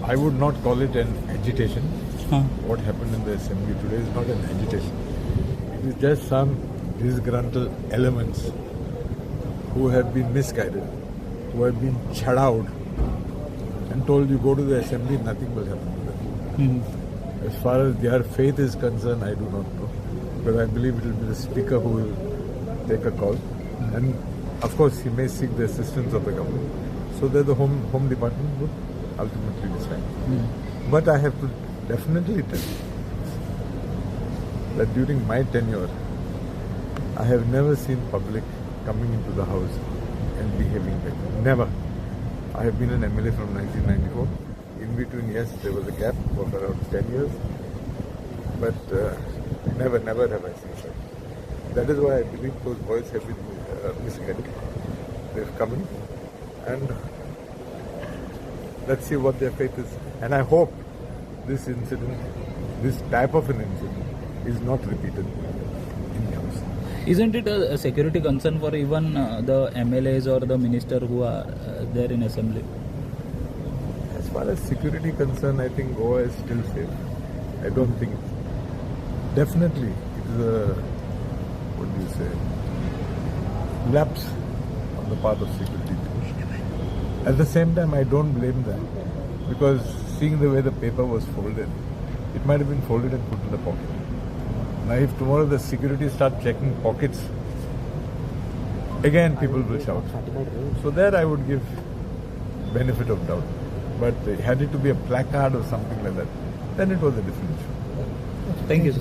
I would not call it an agitation. Huh. What happened in the assembly today is not an agitation. It is just some disgruntled elements who have been misguided, who have been chadowed and told you go to the assembly, nothing will happen to them. As far as their faith is concerned, I do not know. But I believe it will be the speaker who will take a call. And of course, he may seek the assistance of the government. So that the Home Department would ultimately decide. But I have to definitely tell you that during my tenure, I have never seen public coming into the house and behaving like that. Never. I have been an MLA from 1994. In between, yes, there was a gap of around 10 years. But never have I seen that. That is why I believe those boys have been misguided. They've come in and let's see what their faith is. And I hope this incident, this type of an incident, is not repeated in the house. Isn't it a security concern for even the MLAs or the minister who are there in assembly? As far as security concerned, I think Goa is still safe. I don't think. Definitely, it is a, what do you say, lapse on the part of security. At the same time, I don't blame them because seeing the way the paper was folded, it might have been folded and put in the pocket. Now, if tomorrow the security start checking pockets, again people will shout. So there I would give benefit of doubt. But had it to be a placard or something like that, then it was a different issue. Thank you, sir.